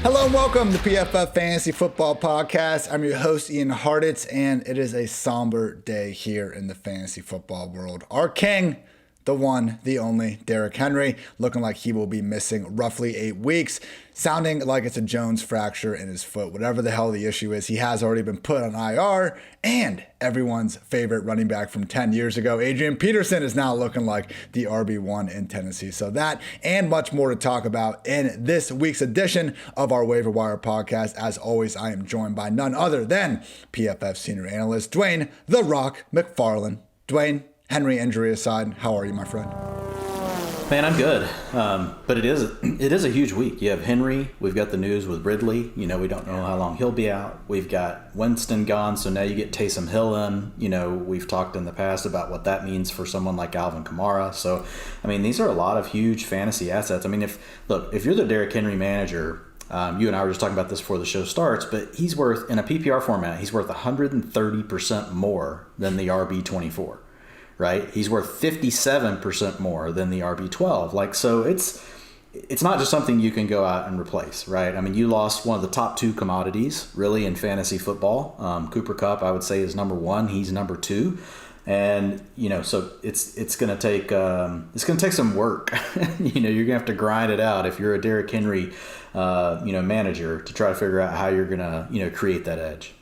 Hello and welcome to PFF Fantasy Football Podcast. I'm your host, Ian Hartitz, and it is a somber day here in the fantasy football world. Our king, the one, the only, Derrick Henry, looking like he will be missing roughly 8 weeks, sounding like it's a Jones fracture in his foot. Whatever the hell the issue is, he has already been put on IR, and everyone's favorite running back from 10 years ago, Adrian Peterson, is now looking like the RB1 in Tennessee. So that and much more to talk about in this week's edition of our Waiver Wire podcast. As always, I am joined by none other than PFF senior analyst Dwain "The Rock" McFarland. Dwain, Henry injury aside, how are you, my friend? Man, I'm good. But it is a huge week. You have Henry. We've got the news with Ridley. We don't know how long he'll be out. We've got Winston gone, so now you get Taysom Hill in. We've talked in the past about what that means for someone like Alvin Kamara. So, these are a lot of huge fantasy assets. If you're the Derrick Henry manager, you and I were just talking about this before the show starts, but he's worth, in a PPR format, he's worth 130% more than the RB24. Right? He's worth 57% more than the RB12. So it's not just something you can go out and replace, right? You lost one of the top two commodities, really, in fantasy football. Cooper Kupp, I would say, is number one. He's number two. And, so it's going to take some work. You're going to have to grind it out if you're a Derrick Henry, manager, to try to figure out how you're going to, create that edge.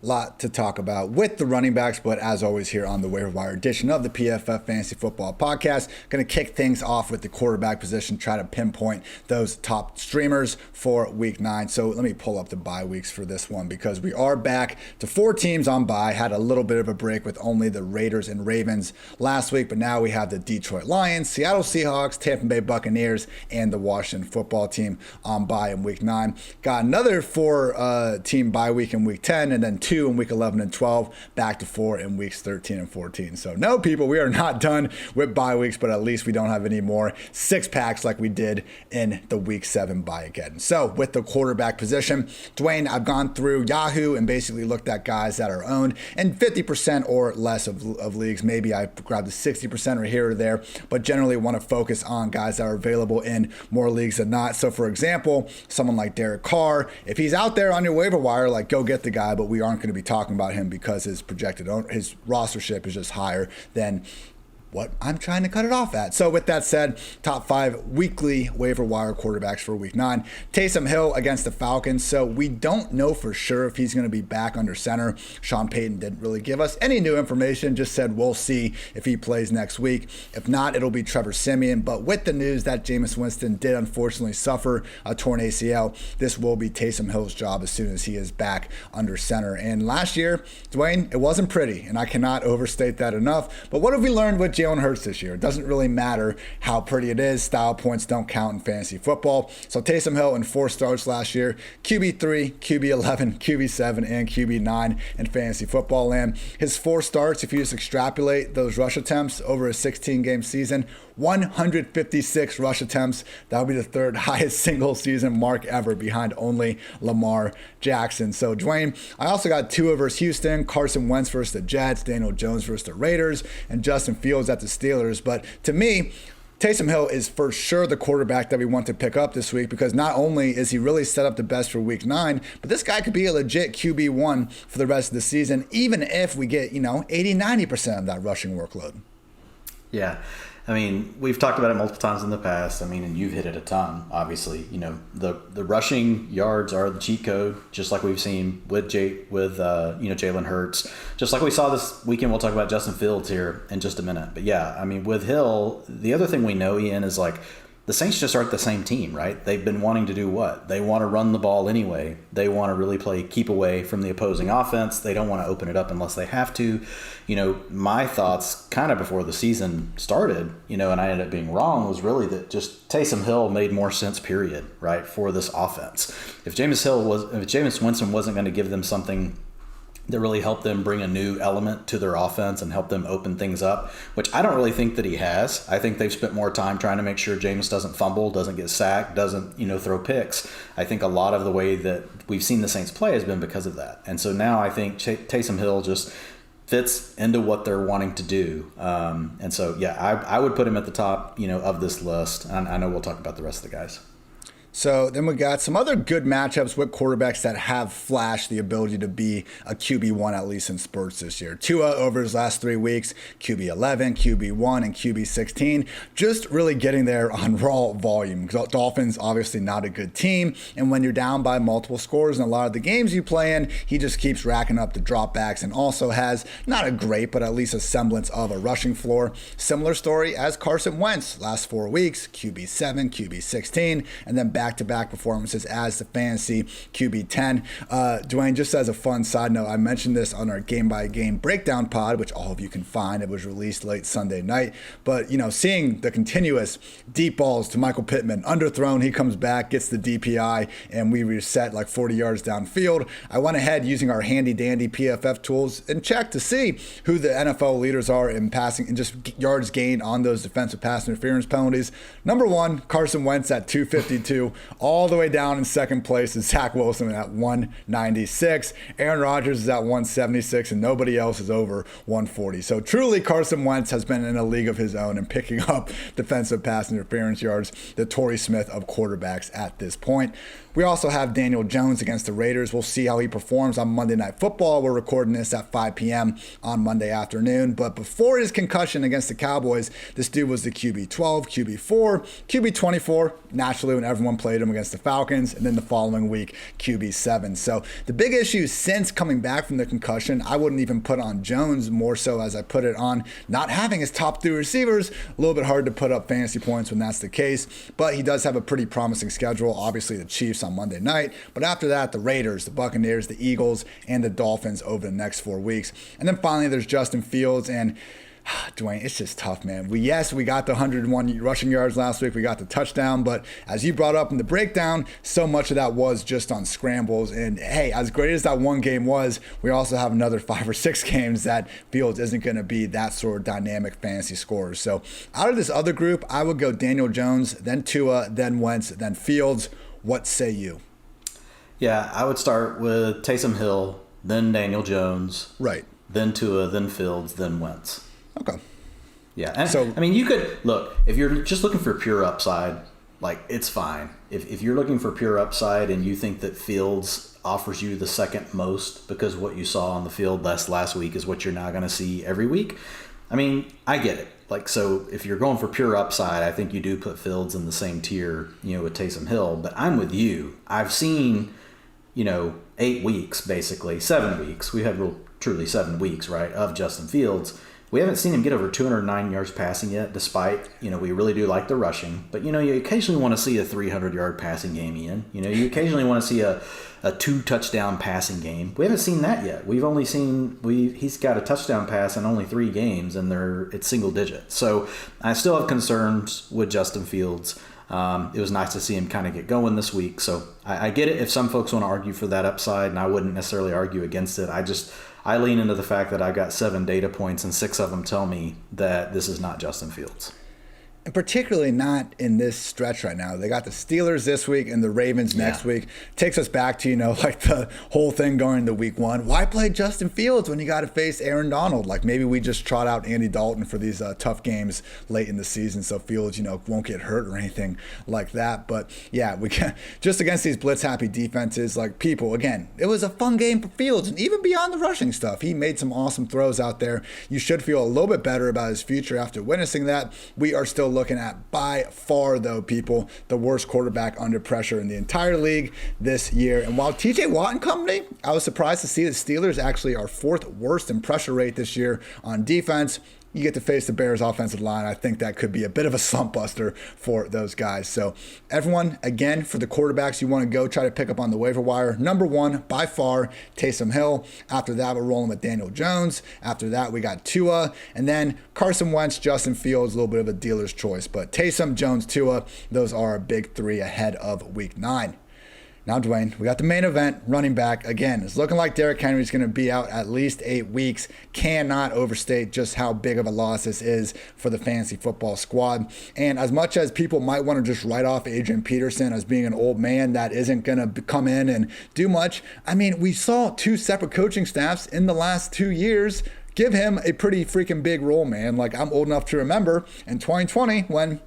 Lot to talk about with the running backs, but as always here on the Waiver Wire edition of the PFF Fantasy Football Podcast, going to kick things off with the quarterback position, try to pinpoint those top streamers for Week 9. So let me pull up the bye weeks for this one, because we are back to 4 teams on bye. Had a little bit of a break with only the Raiders and Ravens last week, but now we have the Detroit Lions, Seattle Seahawks, Tampa Bay Buccaneers, and the Washington Football Team on bye in Week 9. Got another 4 team bye week in Week 10, and then 2 in Week 11 and 12, back to 4 in Weeks 13 and 14. So no, people, we are not done with bye weeks, but at least we don't have any more 6-packs like we did in the Week 7 bye again. So with the quarterback position, Dwain, I've gone through Yahoo and basically looked at guys that are owned in 50% or less of leagues. Maybe I grabbed the 60% or here or there, but generally want to focus on guys that are available in more leagues than not. So for example, someone like Derek Carr, if he's out there on your waiver wire, go get the guy, but we aren't going to be talking about him because his rostership is just higher than what I'm trying to cut it off at. So with that said, top 5 weekly waiver wire quarterbacks for Week 9. Taysom Hill against the Falcons. So we don't know for sure if he's going to be back under center. Sean Payton didn't really give us any new information, just said we'll see if he plays next week. If not, it'll be Trevor Siemian. But with the news that Jameis Winston did unfortunately suffer a torn ACL, this will be Taysom Hill's job as soon as he is back under center. And last year, Dwain, it wasn't pretty, and I cannot overstate that enough. But what have we learned with Jalen Hurts this year? It doesn't really matter how pretty it is. Style points don't count in fantasy football. So Taysom Hill in 4 starts last year, QB3, QB11, QB7, and QB9 in fantasy football land. His 4 starts, if you just extrapolate those rush attempts over a 16-game season, 156 rush attempts. That would be the 3rd highest single season mark ever, behind only Lamar Jackson. So Dwain, I also got Tua versus Houston, Carson Wentz versus the Jets, Daniel Jones versus the Raiders, and Justin Fields at the Steelers. But to me, Taysom Hill is for sure the quarterback that we want to pick up this week, because not only is he really set up the best for Week 9, but this guy could be a legit QB1 for the rest of the season, even if we get, 80-90% of that rushing workload. Yeah. We've talked about it multiple times in the past. And you've hit it a ton, obviously. The rushing yards are the cheat code, just like we've seen with Jalen Hurts. Just like we saw this weekend, we'll talk about Justin Fields here in just a minute. But yeah, with Hill, the other thing we know, Ian, is the Saints just aren't the same team, right? They've been wanting to do what? They want to run the ball anyway. They want to really keep away from the opposing offense. They don't want to open it up unless they have to. My thoughts kind of before the season started, and I ended up being wrong, was really that just Taysom Hill made more sense, period, right, for this offense. If Jameis Winston wasn't going to give them something that really helped them bring a new element to their offense and help them open things up, which I don't really think that he has. I think they've spent more time trying to make sure Jameis doesn't fumble, doesn't get sacked, doesn't, throw picks. I think a lot of the way that we've seen the Saints play has been because of that. And so now I think Taysom Hill just fits into what they're wanting to do. And so, yeah, I would put him at the top, of this list. And I know we'll talk about the rest of the guys. So then we got some other good matchups with quarterbacks that have flashed the ability to be a QB1, at least in spurts this year. Tua over his last 3 weeks, QB11, QB1, and QB16, just really getting there on raw volume. Dolphins, obviously not a good team, and when you're down by multiple scores in a lot of the games you play in, he just keeps racking up the dropbacks and also has not a great, but at least a semblance of a rushing floor. Similar story as Carson Wentz, last 4 weeks, QB7, QB16, and then back-to-back performances as the fantasy QB10. Dwayne, just as a fun side note, I mentioned this on our game-by-game breakdown pod, which all of you can find. It was released late Sunday night. But, seeing the continuous deep balls to Michael Pittman, underthrown, he comes back, gets the DPI, and we reset like 40 yards downfield. I went ahead using our handy-dandy PFF tools and checked to see who the NFL leaders are in passing and just yards gained on those defensive pass interference penalties. Number 1, Carson Wentz at 252. All the way down in second place is Zach Wilson at 196. Aaron Rodgers is at 176, and nobody else is over 140. So truly, Carson Wentz has been in a league of his own and picking up defensive pass interference yards, the Torrey Smith of quarterbacks at this point. We also have Daniel Jones against the Raiders. We'll see how he performs on Monday Night Football. We're recording this at 5 p.m. on Monday afternoon. But before his concussion against the Cowboys, this dude was the QB12, QB4, QB24, naturally when everyone played him against the Falcons, and then the following week, QB7. So the big issue since coming back from the concussion, I wouldn't even put on Jones more so as I put it on not having his top 3 receivers. A little bit hard to put up fantasy points when that's the case, but he does have a pretty promising schedule. Obviously, the Chiefs on Monday night, but after that, the Raiders, the Buccaneers, the Eagles, and the Dolphins over the next 4 weeks. And then finally, there's Justin Fields, and Dwayne, it's just tough, man. We got the 101 rushing yards last week. We got the touchdown, but as you brought up in the breakdown, so much of that was just on scrambles. And hey, as great as that one game was, we also have another 5 or 6 games that Fields isn't going to be that sort of dynamic fantasy scorer. So out of this other group, I would go Daniel Jones, then Tua, then Wentz, then Fields. What say you? Yeah, I would start with Taysom Hill, then Daniel Jones. Right. Then Tua, then Fields, then Wentz. Okay. Yeah. And so, I mean, you could look, if you're just looking for pure upside, like, it's fine. If you're looking for pure upside and you think that Fields offers you the second most because what you saw on the field last week is what you're now going to see every week, I mean, I get it. Like, so if you're going for pure upside, I think you do put Fields in the same tier, with Taysom Hill. But I'm with you. I've seen, 8 weeks, basically, 7 weeks. We have truly 7 weeks, right, of Justin Fields. We haven't seen him get over 209 yards passing yet, despite, we really do like the rushing. But, you occasionally want to see a 300-yard passing game, Ian. You occasionally want to see a 2-touchdown passing game. We haven't seen that yet. We've only seen he's got a touchdown pass in only 3 games, and it's single digit. So I still have concerns with Justin Fields. It was nice to see him kind of get going this week. So I get it if some folks want to argue for that upside, and I wouldn't necessarily argue against it. I lean into the fact that I've got 7 data points, and 6 of them tell me that this is not Justin Fields. And particularly not in this stretch right now. They got the Steelers this week and the Ravens next week. Takes us back to, like the whole thing going into week 1. Why play Justin Fields when you got to face Aaron Donald? Like, maybe we just trot out Andy Dalton for these tough games late in the season so Fields, won't get hurt or anything like that. But yeah, we can just against these blitz-happy defenses, like people, again, it was a fun game for Fields. And even beyond the rushing stuff, he made some awesome throws out there. You should feel a little bit better about his future after witnessing that. We are still looking at, by far though, people, the worst quarterback under pressure in the entire league this year. And while TJ Watt and company, I was surprised to see the Steelers actually are 4th worst in pressure rate this year on defense. You get to face the Bears offensive line. I think that could be a bit of a slump buster for those guys. So everyone, again, for the quarterbacks you want to go try to pick up on the waiver wire, number 1 by far, Taysom Hill. After that, we're rolling with Daniel Jones. After that, we got Tua. And then Carson Wentz, Justin Fields, a little bit of a dealer's choice. But Taysom, Jones, Tua, those are our big 3 ahead of week 9. Now, Dwayne, we got the main event, running back. Again, it's looking like Derrick Henry is going to be out at least 8 weeks. Cannot overstate just how big of a loss this is for the fantasy football squad. And as much as people might want to just write off Adrian Peterson as being an old man that isn't going to come in and do much, I mean, we saw 2 separate coaching staffs in the last 2 years give him a pretty freaking big role, man. Like, I'm old enough to remember in 2020 when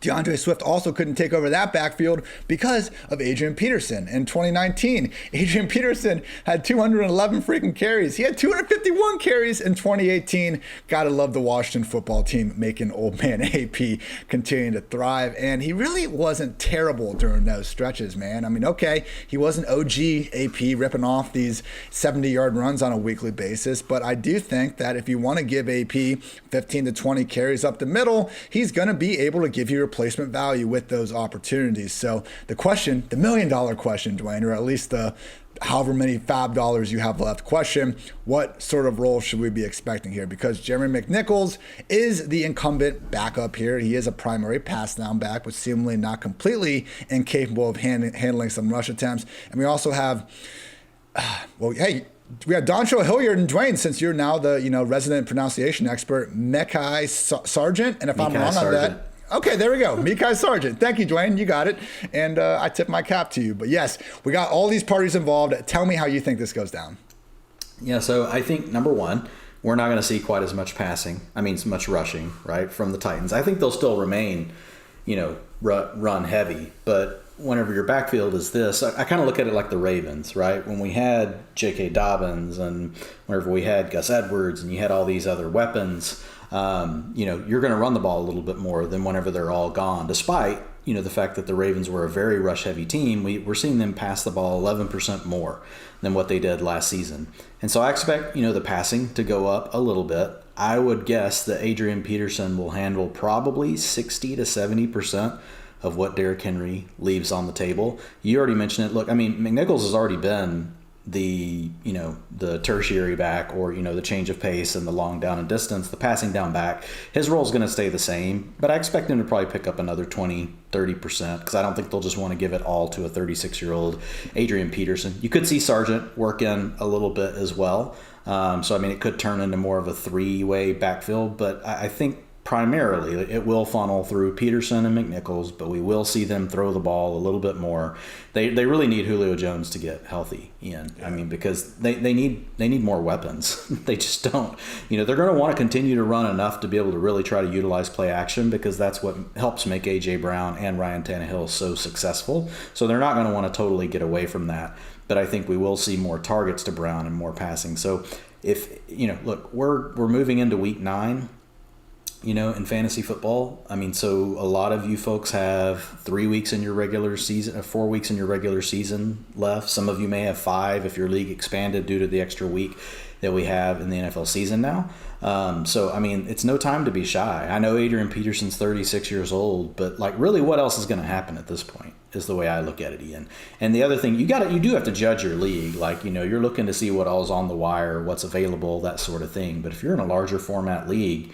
DeAndre Swift also couldn't take over that backfield because of Adrian Peterson. In 2019, Adrian Peterson had 211 freaking carries. He had 251 carries in 2018. Gotta love the Washington football team making old man AP continue to thrive. And he really wasn't terrible during those stretches, man. I mean, okay, he was an OG AP ripping off these 70-yard runs on a weekly basis. But I do think that if you want to give AP 15 to 20 carries up the middle, he's going to be able to give you replacement value with those opportunities. So the question, the $1 million question, Dwain, or at least the however many fab dollars you have left question, what sort of role should we be expecting here? Because Jeremy McNichols is the incumbent backup here. He is a primary pass down back, but seemingly not completely incapable of handling some rush attempts. And we also have, we got Dontrell Hilliard and Dwain, since you're now the resident pronunciation expert, Mekhi Sargent. And if I'm wrong on that, okay, there we go. Mekhi Sargent. Thank you, Dwain. You got it. And I tip my cap to you. But yes, we got all these parties involved. Tell me how you think this goes down. Yeah, so I think, number one, we're not going to see quite as much much rushing, right, from the Titans. I think they'll still remain, run heavy. But whenever your backfield is this, I kind of look at it like the Ravens, right? When we had J.K. Dobbins and whenever we had Gus Edwards and you had all these other weapons, you're going to run the ball a little bit more than whenever they're all gone, despite, the fact that the Ravens were a very rush-heavy team. We're seeing them pass the ball 11% more than what they did last season. And so I expect, the passing to go up a little bit. I would guess that Adrian Peterson will handle probably 60 to 70% of what Derrick Henry leaves on the table. You already mentioned it. Look, McNichols has already been the tertiary back, or the change of pace and the long down and distance, the passing down back. His role is going to stay the same, but I expect him to probably pick up another 20-30% because I don't think they'll just want to give it all to a 36-year-old Adrian Peterson. You could see Sargent work in a little bit as well. It could turn into more of a three-way backfield, but I think primarily it will funnel through Peterson and McNichols, but we will see them throw the ball a little bit more. They really need Julio Jones to get healthy, Ian. Yeah. Because they need more weapons. They just don't. They're going to want to continue to run enough to be able to really try to utilize play action, because that's what helps make A.J. Brown and Ryan Tannehill so successful. So they're not going to want to totally get away from that. But I think we will see more targets to Brown and more passing. So if, look, we're moving into week 9. In fantasy football. So a lot of you folks have 3 weeks in your regular season, 4 weeks in your regular season left. Some of you may have 5 if your league expanded due to the extra week that we have in the NFL season now. It's no time to be shy. I know Adrian Peterson's 36 years old, but really what else is going to happen at this point is the way I look at it, Ian. And the other thing, you do have to judge your league. You're looking to see what all's on the wire, what's available, that sort of thing. But if you're in a larger format league,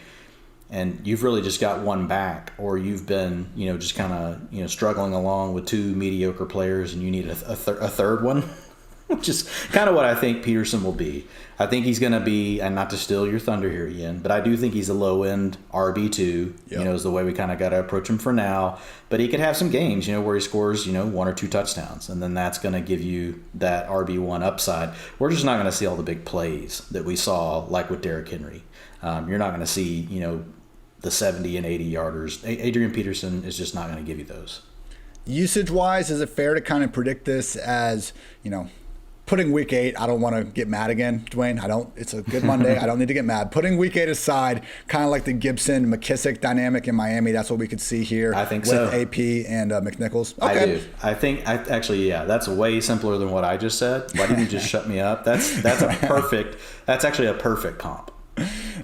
and you've really just got one back, or you've been, just kind of, struggling along with 2 mediocre players and you need a third one, which is kind of what I think Peterson will be. I think he's going to be, and not to steal your thunder here, Ian, but I do think he's a low-end RB2, is the way we kind of got to approach him for now. But he could have some games, where he scores, 1 or 2 touchdowns, and then that's going to give you that RB1 upside. We're just not going to see all the big plays that we saw, like with Derrick Henry. You're not going to see, the 70 and 80 yarders. Adrian Peterson is just not going to give you those. Usage-wise, is it fair to kind of predict this as, putting week 8, I don't want to get mad again, Dwain. It's a good Monday. I don't need to get mad. Putting week 8 aside, kind of like the Gibson-McKissick dynamic in Miami, that's what we could see here. I think with so. AP and McNichols. Okay. I do. I think, that's way simpler than what I just said. Why didn't you just shut me up? That's actually a perfect comp.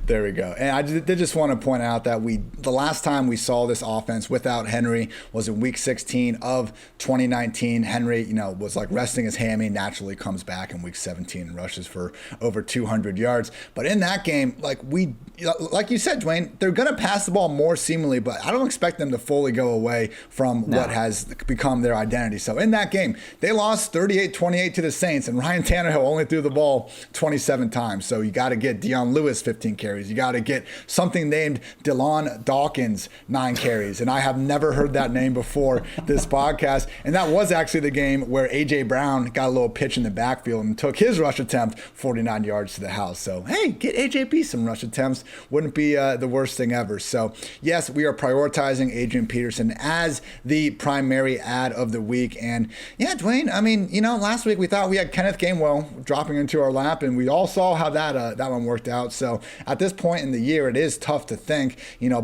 There we go. And I did just want to point out that the last time we saw this offense without Henry was in week 16 of 2019. Henry, was resting his hammy, naturally comes back in week 17 and rushes for over 200 yards. But in that game, like you said, Dwain, they're going to pass the ball more seemingly, but I don't expect them to fully go away from what has become their identity. So in that game, they lost 38-28 to the Saints, and Ryan Tannehill only threw the ball 27 times. So you got to get Dion Lewis 15 carries. You got to get something named DeLon Dawkins 9 carries. And I have never heard that name before this podcast. And that was actually the game where A.J. Brown got a little pitch in the backfield and took his rush attempt 49 yards to the house. So, hey, get AJP some rush attempts Wouldn't be the worst thing ever. So, yes, we are prioritizing Adrian Peterson as the primary ad of the week. And yeah, Dwayne, I mean, last week we thought we had Kenneth Gainwell dropping into our lap, and we all saw how that one worked out. So at this point in the year, it is tough to think,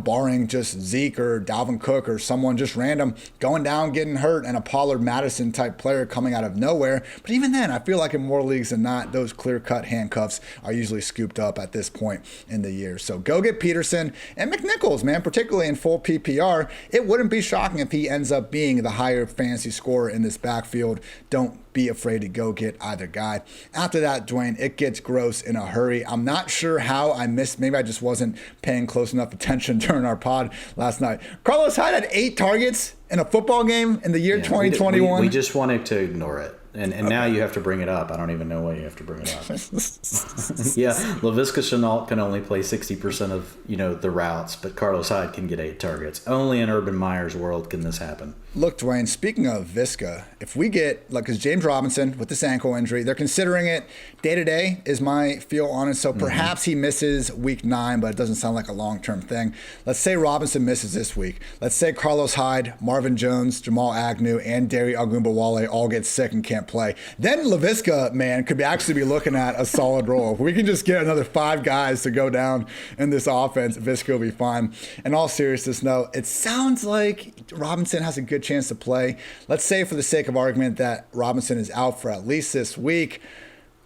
barring just Zeke or Dalvin Cook or someone just random going down, getting hurt, and a Pollard Madison type player coming out of nowhere. But even then, I feel like in more leagues than not, those clear-cut handcuffs are usually scooped up at this point in the year. So go get Peterson and McNichols, man, particularly in full PPR. It wouldn't be shocking if he ends up being the higher fantasy scorer in this backfield. Don't be afraid to go get either guy. After that, Dwayne, it gets gross in a hurry. I'm not sure how I missed. Maybe I just wasn't paying close enough attention during our pod last night. Carlos Hyde had 8 targets in a football game in the year 2021. We just wanted to ignore it. And okay. Now you have to bring it up. I don't even know why you have to bring it up. Yeah, Laviska Shenault can only play 60% of the routes, but Carlos Hyde can get 8 targets. Only in Urban Meyer's world can this happen. Look, Dwayne, speaking of Visca, if we get, because James Robinson with this ankle injury, they're considering it day-to-day is my feel on it. So perhaps he misses week 9, but it doesn't sound like a long-term thing. Let's say Robinson misses this week. Let's say Carlos Hyde, Marvin Jones, Jamal Agnew, and Dare Ogunbowale all get sick and can't play. Then Laviska, man, could actually be looking at a solid role. If we can just get another 5 guys to go down in this offense, Visca will be fine. In all seriousness, no, it sounds like Robinson has a good chance to play. Let's say for the sake of argument that Robinson is out for at least this week.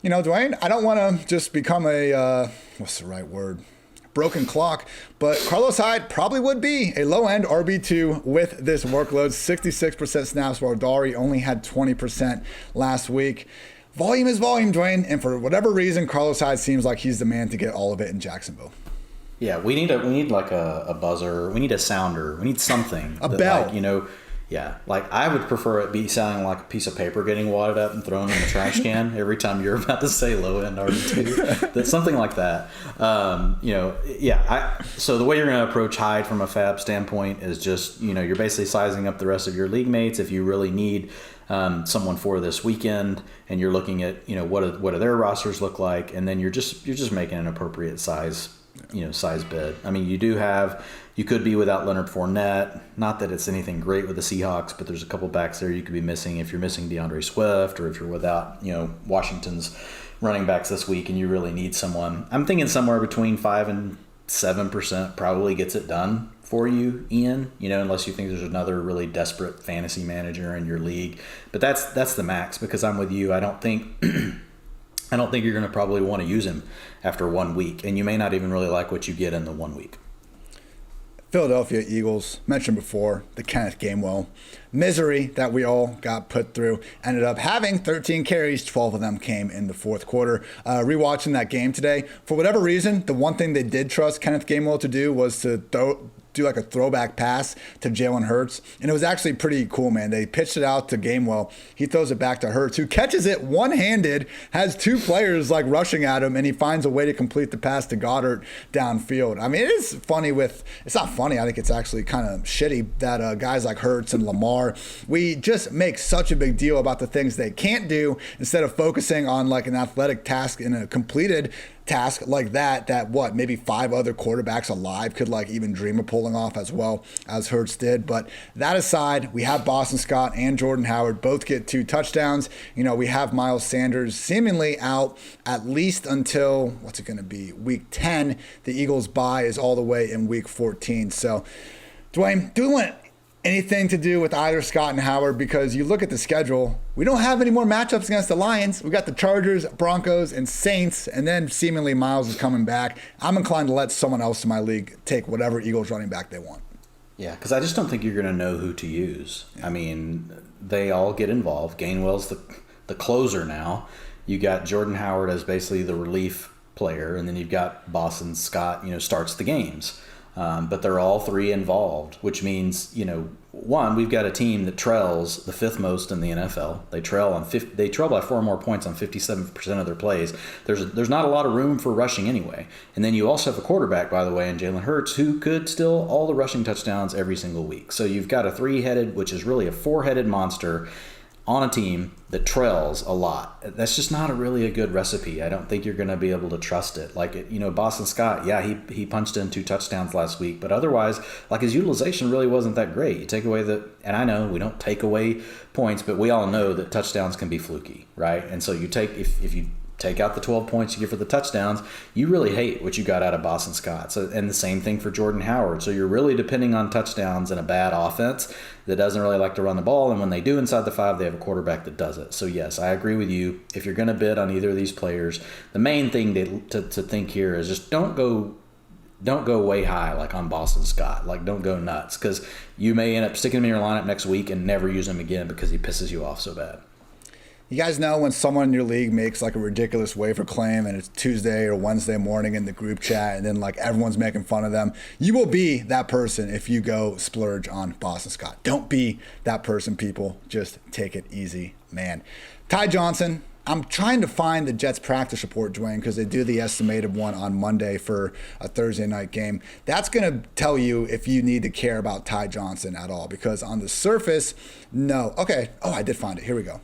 Dwayne, I don't want to just become a, what's the right word? Broken clock, but Carlos Hyde probably would be a low-end RB2 with this workload. 66% snaps, while Dari only had 20% last week. Volume is volume, Dwayne, and for whatever reason, Carlos Hyde seems like he's the man to get all of it in Jacksonville. Yeah, we need like a buzzer. We need a sounder. We need something. A bell. Yeah, like I would prefer it be sounding like a piece of paper getting wadded up and thrown in the trash can every time you're about to say low end RB2. That's something like that. So the way you're going to approach Hyde from a fab standpoint is just, you're basically sizing up the rest of your league mates. If you really need someone for this weekend, and you're looking at, what do their rosters look like, and then you're just making an appropriate size bid. I mean, you could be without Leonard Fournette. Not that it's anything great with the Seahawks, but there's a couple backs there you could be missing if you're missing DeAndre Swift, or if you're without, Washington's running backs this week and you really need someone. I'm thinking somewhere between 5 and 7% probably gets it done for you, Ian, unless you think there's another really desperate fantasy manager in your league. But that's the max, because I'm with you. I don't think you're going to probably want to use him after 1 week, and you may not even really like what you get in the 1 week. Philadelphia Eagles, mentioned before, the Kenneth Gainwell misery that we all got put through, ended up having 13 carries, 12 of them came in the fourth quarter. Rewatching that game today, for whatever reason, the one thing they did trust Kenneth Gainwell to do was to do like a throwback pass to Jalen Hurts. And it was actually pretty cool, man. They pitched it out to Gainwell. He throws it back to Hurts, who catches it one-handed, has 2 players like rushing at him, and he finds a way to complete the pass to Goddard downfield. I mean, it is funny it's not funny. I think it's actually kind of shitty that guys like Hurts and Lamar, we just make such a big deal about the things they can't do instead of focusing on like an athletic task in a completed task like that maybe 5 other quarterbacks alive could like even dream of pulling off as well as Hurts did. But that aside, we have Boston Scott and Jordan Howard both get 2 touchdowns. We have Miles Sanders seemingly out at least until, what's it going to be, week 10. The Eagles' bye is all the way in week 14. So, Dwayne, do we want anything to do with either Scott and Howard? Because you look at the schedule, we don't have any more matchups against the Lions. We got the Chargers, Broncos, and Saints, and then seemingly Miles is coming back. I'm inclined to let someone else in my league take whatever Eagles running back they want. Yeah, because I just don't think you're going to know who to use. Yeah. I mean, they all get involved. Gainwell's the closer now. You got Jordan Howard as basically the relief player, and then you've got Boston Scott, starts the games. But they're all 3 involved, which means, one, we've got a team that trails the 5th most in the NFL. They trail by 4 more points on 57% of their plays. There's not a lot of room for rushing anyway. And then you also have a quarterback, by the way, in Jalen Hurts, who could steal all the rushing touchdowns every single week. So you've got a 3-headed, which is really a 4-headed monster on a team that trails a lot, that's just not really a good recipe. I don't think you're going to be able to trust it. Like, Boston Scott, yeah, he punched in 2 touchdowns last week, but otherwise, like, his utilization really wasn't that great. You take away and I know we don't take away points, but we all know that touchdowns can be fluky, right? And so if you take out the 12 points you get for the touchdowns, you really hate what you got out of Boston Scott. So, and the same thing for Jordan Howard. So you're really depending on touchdowns in a bad offense that doesn't really like to run the ball. And when they do inside the 5, they have a quarterback that does it. So yes, I agree with you. If you're going to bid on either of these players, the main thing to think here is just don't go way high like on Boston Scott. Like, don't go nuts, because you may end up sticking him in your lineup next week and never use him again because he pisses you off so bad. You guys know when someone in your league makes like a ridiculous waiver claim and it's Tuesday or Wednesday morning in the group chat and then like everyone's making fun of them, you will be that person if you go splurge on Boston Scott. Don't be that person, people. Just take it easy, man. Ty Johnson. I'm trying to find the Jets practice report, Dwain, because they do the estimated one on Monday for a Thursday night game. That's going to tell you if you need to care about Ty Johnson at all, because on the surface, no. Okay. Oh, I did find it. Here we go.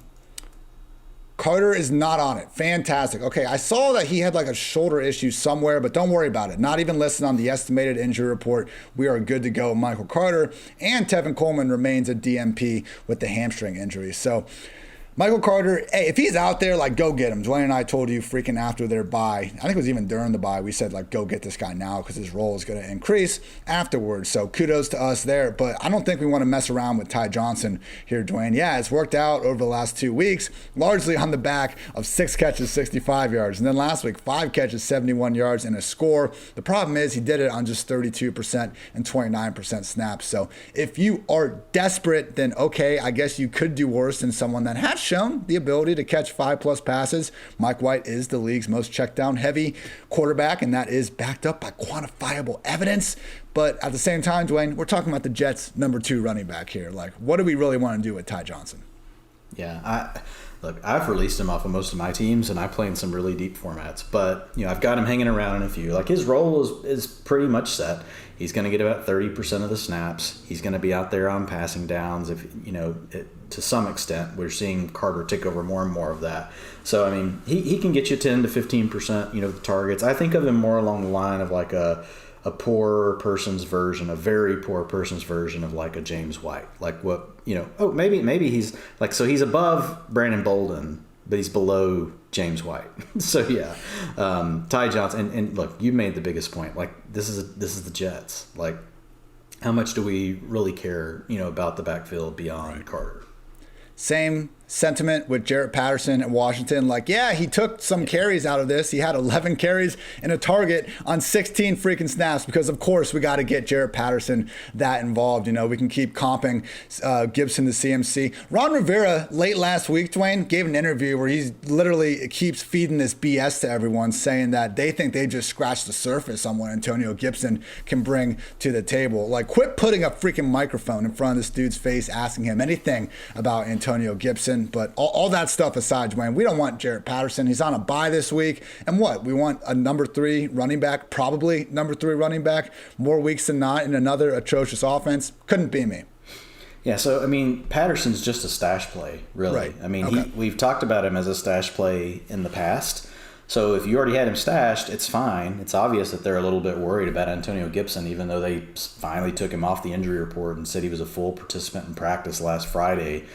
Carter is not on it. Fantastic. Okay, I saw that he had like a shoulder issue somewhere, but don't worry about it. Not even listed on the estimated injury report. We are good to go. Michael Carter and Tevin Coleman remains a DMP with the hamstring injury. So Michael Carter, hey, if he's out there, like, go get him. Dwayne and I told you freaking after their bye, I think it was even during the bye, we said, like, go get this guy now because his role is going to increase afterwards. So kudos to us there. But I don't think we want to mess around with Ty Johnson here, Dwayne. Yeah, it's worked out over the last 2 weeks, largely on the back of 6 catches, 65 yards. And then last week, 5 catches, 71 yards, and a score. The problem is he did it on just 32% and 29% snaps. So if you are desperate, then okay, I guess you could do worse than someone that has shown the ability to catch 5+ passes. Mike White is the league's most check down heavy quarterback, and that is backed up by quantifiable evidence. But at the same time, Dwayne, we're talking about the Jets' number 2 running back here. Like, what do we really want to do with Ty Johnson? Yeah, I've released him off of most of my teams, and I play in some really deep formats. But I've got him hanging around in a few. Like, his role is pretty much set. He's going to get about 30% of the snaps. He's going to be out there on passing downs. If to some extent, we're seeing Carter take over more and more of that. So I mean, he can get you 10 to 15%. The targets. I think of him more along the line of like a poor person's version, a very poor person's version of like a James White. Like what Oh, maybe he's like, so he's above Brandon Bolden, but he's below James White. So yeah, Ty Johnson. And look, you made the biggest point. Like this is the Jets. Like, how much do we really care, about the backfield beyond Carter? Same sentiment with Jarrett Patterson at Washington. Like, yeah, he took some carries out of this. He had 11 carries and a target on 16 freaking snaps because, of course, we got to get Jarrett Patterson that involved. We can keep comping Gibson to CMC. Ron Rivera, late last week, Dwayne, gave an interview where he literally keeps feeding this BS to everyone, saying that they think they just scratched the surface on what Antonio Gibson can bring to the table. Like, quit putting a freaking microphone in front of this dude's face, asking him anything about Antonio Gibson. But all that stuff aside, Dwayne, we don't want Jarrett Patterson. He's on a bye this week. And what? We want a number 3 running back, probably number 3 running back, more weeks than not in another atrocious offense. Couldn't be me. Yeah, so, I mean, Patterson's just a stash play, really. Right. I mean, Okay. we've talked about him as a stash play in the past. So if you already had him stashed, it's fine. It's obvious that they're a little bit worried about Antonio Gibson, even though they finally took him off the injury report and said he was a full participant in practice last Friday.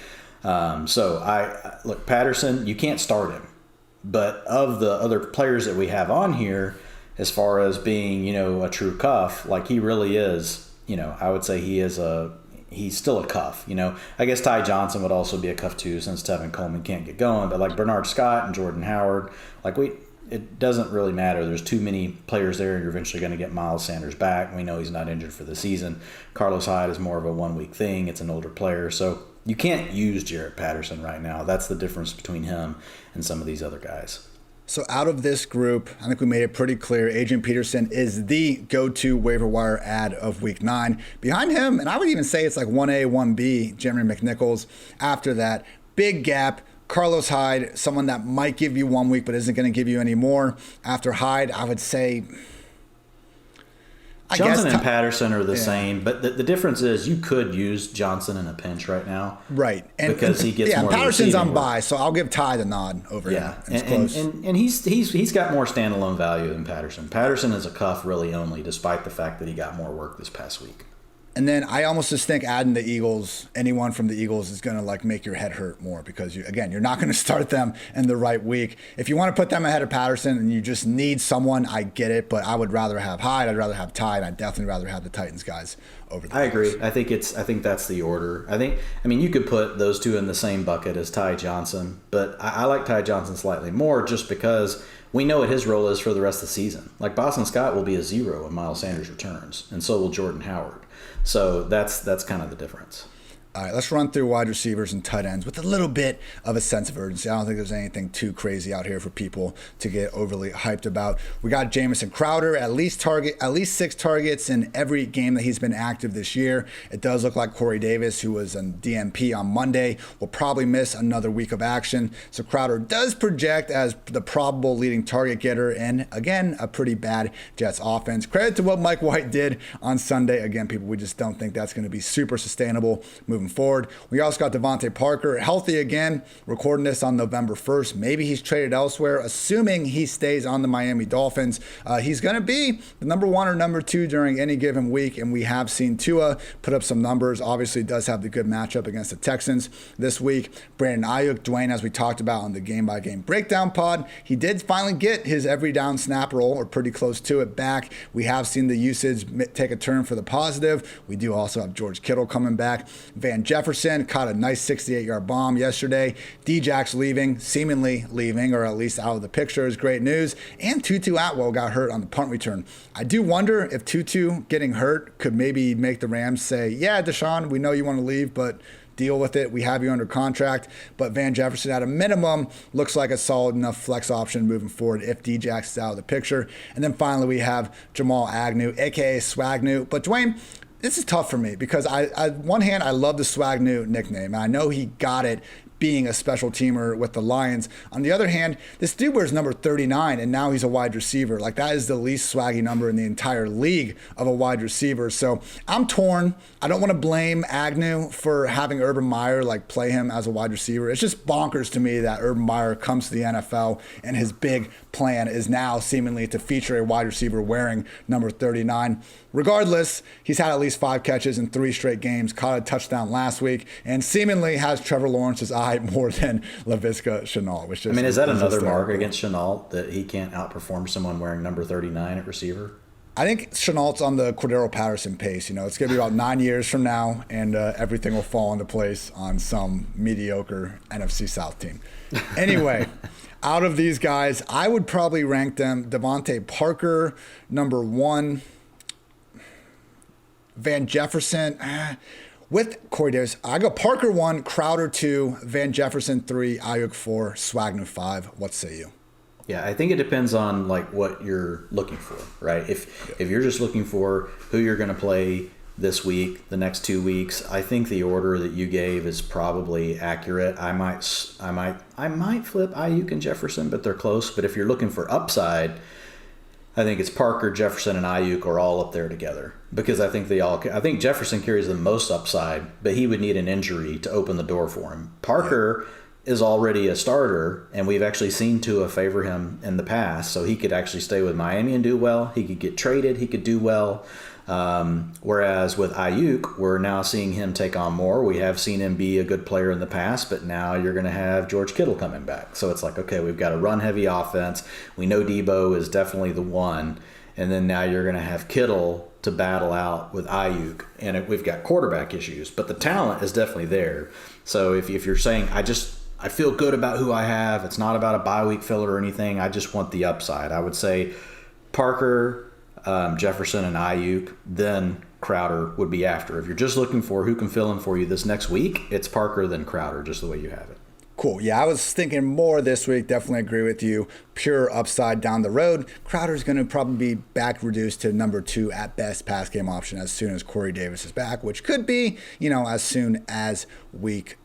So look, Patterson, you can't start him, but of the other players that we have on here, as far as being, a true cuff, like he really is, I would say he's still a cuff, I guess Ty Johnson would also be a cuff too, since Tevin Coleman can't get going, but like Bernard Scott and Jordan Howard, like it doesn't really matter. There's too many players there, and you're eventually going to get Miles Sanders back. We know he's not injured for the season. Carlos Hyde is more of a 1-week thing. It's an older player, so you can't use Jarrett Patterson right now. That's the difference between him and some of these other guys. So out of this group, I think we made it pretty clear, Adrian Peterson is the go-to waiver wire ad of week 9. Behind him, and I would even say it's like 1A, 1B, Jeremy McNichols. After that, big gap, Carlos Hyde, someone that might give you 1 week but isn't going to give you any more. After Hyde, I would say Johnson and Patterson are the same, but the difference is you could use Johnson in a pinch right now. Right. Because he gets more Patterson's on work. bye, so I'll give Ty the nod over him. And he's got more standalone value than Patterson. Patterson is a cuff really only, despite the fact that he got more work this past week. And then I almost just think adding the Eagles, anyone from the Eagles is going to make your head hurt more because, you're not going to start them in the right week. If you want to put them ahead of Patterson and you just need someone, I get it. But I would rather have Hyde. I'd rather have Ty. And I'd definitely rather have the Titans guys over the I agree. I think that's the order. You could put those two in the same bucket as Ty Johnson. But I like Ty Johnson slightly more just because we know what his role is for the rest of the season. Like Boston Scott will be a 0 when Miles Sanders returns. And so will Jordan Howard. So that's kind of the difference. All right, let's run through wide receivers and tight ends with a little bit of a sense of urgency. I don't think there's anything too crazy out here for people to get overly hyped about. We got Jamison Crowder, at least 6 targets in every game that he's been active this year. It does look like Corey Davis, who was on DNP on Monday, will probably miss another week of action. So Crowder does project as the probable leading target getter in, again, a pretty bad Jets offense. Credit to what Mike White did on Sunday. Again, people, we just don't think that's going to be super sustainable moving forward. We also got Devontae Parker healthy again, recording this on November 1st. Maybe he's traded elsewhere, assuming he stays on the Miami Dolphins. He's going to be the number 1 or number 2 during any given week, and we have seen Tua put up some numbers. Obviously, does have the good matchup against the Texans this week. Brandon Ayuk, Dwayne, as we talked about on the game-by-game breakdown pod, he did finally get his every down snap role, or pretty close to it, back. We have seen the usage take a turn for the positive. We do also have George Kittle coming back. Van Jefferson caught a nice 68-yard bomb yesterday. D-Jack's seemingly leaving, or at least out of the picture is great news. And Tutu Atwell got hurt on the punt return. I do wonder if Tutu getting hurt could maybe make the Rams say, yeah, Deshaun, we know you want to leave, but deal with it. We have you under contract. But Van Jefferson, at a minimum, looks like a solid enough flex option moving forward if D-Jack's out of the picture. And then finally, we have Jamal Agnew, a.k.a. Swagnew. But Dwayne, this is tough for me because on one hand, I love the Swagnew nickname. And I know he got it being a special teamer with the Lions. On the other hand, this dude wears number 39, and now he's a wide receiver. Like, that is the least swaggy number in the entire league of a wide receiver. So I'm torn. I don't want to blame Agnew for having Urban Meyer play him as a wide receiver. It's just bonkers to me that Urban Meyer comes to the NFL and his big plan is now seemingly to feature a wide receiver wearing number 39. Regardless, he's had at least 5 catches in 3 straight games, caught a touchdown last week, and seemingly has Trevor Lawrence's eye more than Laviska Shenault. Which is that another mark against Shenault, that he can't outperform someone wearing number 39 at receiver? I think Chenault's on the Cordero Patterson pace. It's going to be about 9 years from now, and everything will fall into place on some mediocre NFC South team. Anyway, out of these guys, I would probably rank them Devontae Parker, number 1. Van Jefferson, with Corey Davis, I go Parker 1, Crowder 2, Van Jefferson 3, Ayuk 4, Swagnew 5. What say you? Yeah, I think it depends on what you're looking for, right? If you're just looking for who you're going to play this week, the next 2 weeks, I think the order that you gave is probably accurate. I might flip Ayuk and Jefferson, but they're close. But if you're looking for upside, I think it's Parker, Jefferson, and Ayuk are all up there together because I think Jefferson carries the most upside, but he would need an injury to open the door for him. Parker is already a starter, and we've actually seen Tua favor him in the past, so he could actually stay with Miami and do well. He could get traded. He could do well. Whereas with Ayuk, we're now seeing him take on more. We have seen him be a good player in the past, but now you're going to have George Kittle coming back. So it's okay, we've got a run-heavy offense. We know Debo is definitely the one. And then now you're going to have Kittle to battle out with Ayuk. And we've got quarterback issues, but the talent is definitely there. So if you're saying, I feel good about who I have, it's not about a bye week filler or anything, I just want the upside, I would say Parker, Jefferson, and Ayuk, then Crowder would be after. If you're just looking for who can fill in for you this next week, it's Parker, then Crowder, just the way you have it. Cool. Yeah, I was thinking more this week. Definitely agree with you. Pure upside down the road. Crowder's going to probably be back reduced to number 2 at best pass game option as soon as Corey Davis is back, which could be, as soon as week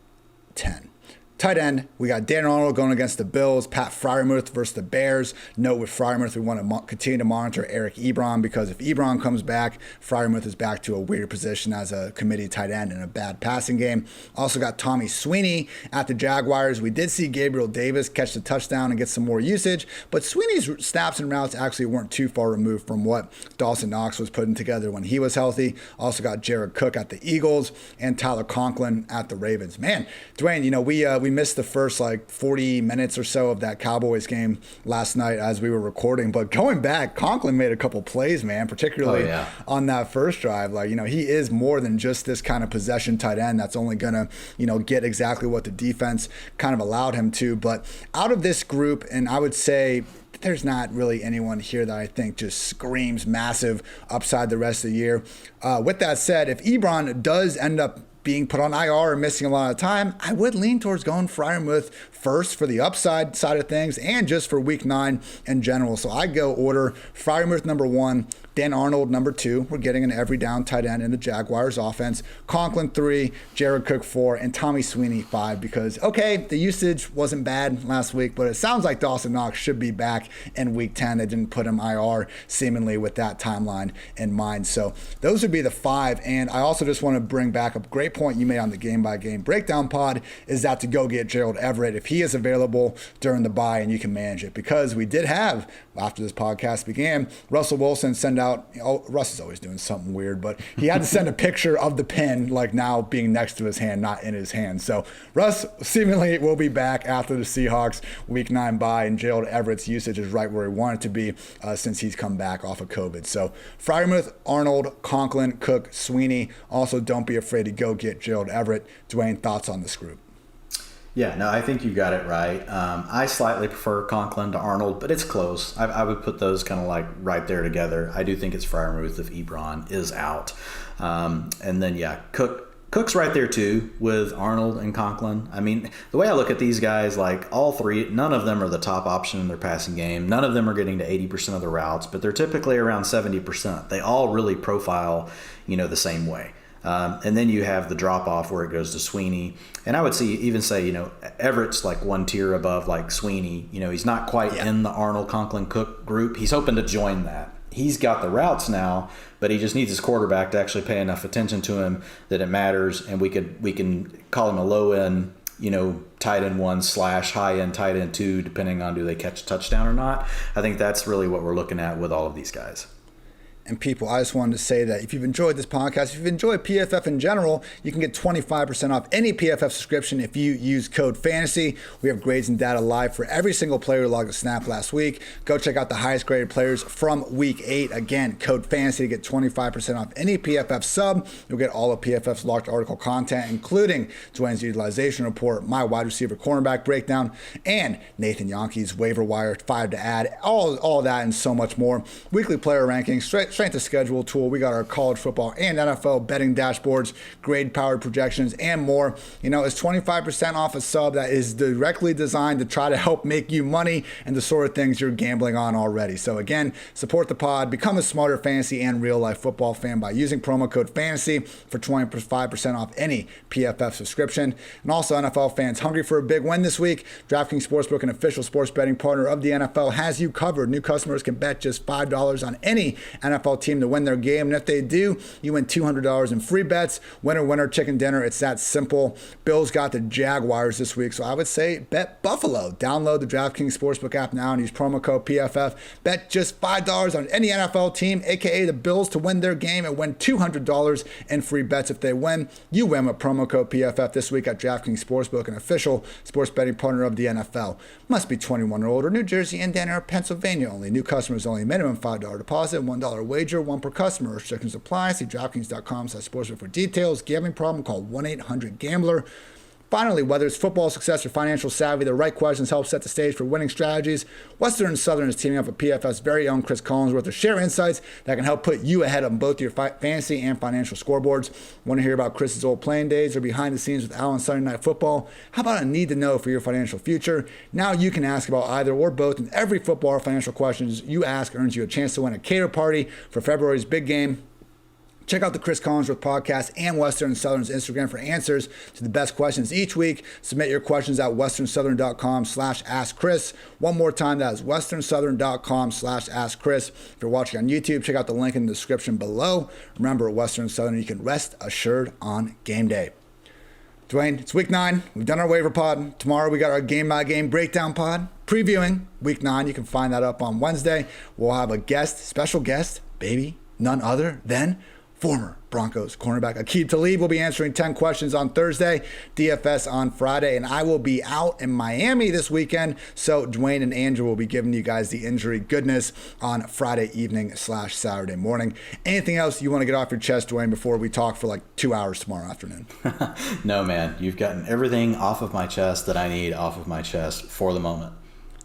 10. Tight end, we got Dan Arnold going against the Bills, Pat Freiermuth versus the Bears. Note with Freiermuth, we want to continue to monitor Eric Ebron because if Ebron comes back, Freiermuth is back to a weird position as a committee tight end in a bad passing game. Also got Tommy Sweeney at the Jaguars. We did see Gabriel Davis catch the touchdown and get some more usage, but Sweeney's snaps and routes actually weren't too far removed from what Dawson Knox was putting together when he was healthy. Also got Jared Cook at the Eagles and Tyler Conklin at the Ravens. Man, Dwayne, we missed the first 40 minutes or so of that Cowboys game last night as we were recording, but going back, Conklin made a couple plays, man, particularly on that first drive. He is more than just this kind of possession tight end that's only gonna, get exactly what the defense kind of allowed him to. But out of this group, and I would say there's not really anyone here that I think just screams massive upside the rest of the year. With that said, if Ebron does end up being put on IR or missing a lot of time, I would lean towards going Freiermuth first for the upside side of things and just for week 9 in general. So I go order Freiermuth number 1, Dan Arnold number 2. We're getting an every down tight end in the Jaguars offense. Conklin 3, Jared Cook 4, and Tommy Sweeney 5 because, the usage wasn't bad last week, but it sounds like Dawson Knox should be back in week 10. They didn't put him IR seemingly with that timeline in mind. So those would be the 5. And I also just want to bring back a great point you made on the game-by-game breakdown pod is that to go get Gerald Everett if he is available during the bye and you can manage it. Because we did have, after this podcast began, Russell Wilson send out, Russ is always doing something weird, but he had to send a picture of the pin now being next to his hand, not in his hand. So Russ seemingly will be back after the Seahawks week 9 bye, and Gerald Everett's usage is right where he wanted to be since he's come back off of COVID. So Freiermuth, Arnold, Conklin, Cook, Sweeney. Also, don't be afraid to go get Gerald Everett. Dwayne, thoughts on this group? Yeah, no, I think you got it right. I slightly prefer Conklin to Arnold, but it's close. I would put those kind of right there together. I do think it's Freiermuth if Ebron is out. And then, Cook's right there too with Arnold and Conklin. I mean, the way I look at these guys, all three, none of them are the top option in their passing game. None of them are getting to 80% of the routes, but they're typically around 70%. They all really profile, the same way. And then you have the drop off where it goes to Sweeney. And I would even say, Everett's one tier above Sweeney. He's not quite in the Arnold, Conklin, Cook group. He's hoping to join that. He's got the routes now, but he just needs his quarterback to actually pay enough attention to him that it matters. And we can call him a low end, tight end 1 / high end tight end 2, depending on do they catch a touchdown or not. I think that's really what we're looking at with all of these guys. And people, I just wanted to say that if you've enjoyed this podcast, if you've enjoyed PFF in general, you can get 25% off any PFF subscription if you use code FANTASY. We have grades and data live for every single player who logged a snap last week. Go check out the highest graded players from week 8. Again, code FANTASY to get 25% off any PFF sub. You'll get all of PFF's locked article content, including Dwayne's utilization report, my wide receiver cornerback breakdown, and Nathan Yonke's waiver wire 5 to add, all that and so much more. Weekly player rankings, strength of schedule tool. We got our college football and NFL betting dashboards, grade powered projections, and more. It's 25% off a sub that is directly designed to try to help make you money and the sort of things you're gambling on already. So again, support the pod, become a smarter fantasy and real life football fan by using promo code FANTASY for 25% off any PFF subscription. And also, NFL fans hungry for a big win this week? DraftKings Sportsbook, an official sports betting partner of the NFL, has you covered. New customers can bet just $5 on any NFL team to win their game, and if they do, you win $200 in free bets. Winner, winner, chicken dinner. It's that simple. Bills got the Jaguars this week, so I would say bet Buffalo. Download the DraftKings Sportsbook app now and use promo code PFF. Bet just $5 on any NFL team, aka the Bills, to win their game and win $200 in free bets if they win. You win with promo code PFF this week at DraftKings Sportsbook, an official sports betting partner of the NFL. Must be 21 or older. New Jersey, Indiana, or Pennsylvania only. New customers only. Minimum $5 deposit, $1 wager, 1 per customer. Restrictions apply. See DraftKings.com/sportsbook for details. Gambling problem? Call 1-800-GAMBLER. Finally, whether it's football success or financial savvy, the right questions help set the stage for winning strategies. Western and Southern is teaming up with PFF's very own Cris Collinsworth to share insights that can help put you ahead on both your fantasy and financial scoreboards. Want to hear about Chris's old playing days or behind the scenes with Al on Sunday Night Football? How about a need to know for your financial future? Now you can ask about either or both, and every football or financial questions you ask earns you a chance to win a catered party for February's big game. Check out the Cris Collinsworth podcast and Western and Southern's Instagram for answers to the best questions each week. Submit your questions at westernsouthern.com/askchris. One more time, that is westernsouthern.com/askchris. If you're watching on YouTube, check out the link in the description below. Remember, at Western Southern, you can rest assured on game day. Dwain, it's week 9. We've done our waiver pod. Tomorrow we got our game-by-game breakdown pod previewing week 9. You can find that up on Wednesday. We'll have a guest, special guest, baby, none other than former Broncos cornerback Aqib Talib will be answering 10 questions on Thursday, DFS on Friday, and I will be out in Miami this weekend, so Dwain and Andrew will be giving you guys the injury goodness on Friday evening/Saturday morning. Anything else you want to get off your chest, Dwain, before we talk for like 2 hours tomorrow afternoon? No, man. You've gotten everything off of my chest that I need off of my chest for the moment.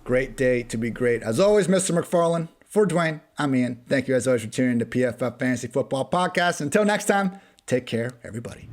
Great day to be great. As always, Mr. McFarland. For Dwain, I'm Ian. Thank you as always for tuning in to PFF Fantasy Football Podcast. Until next time, take care, everybody.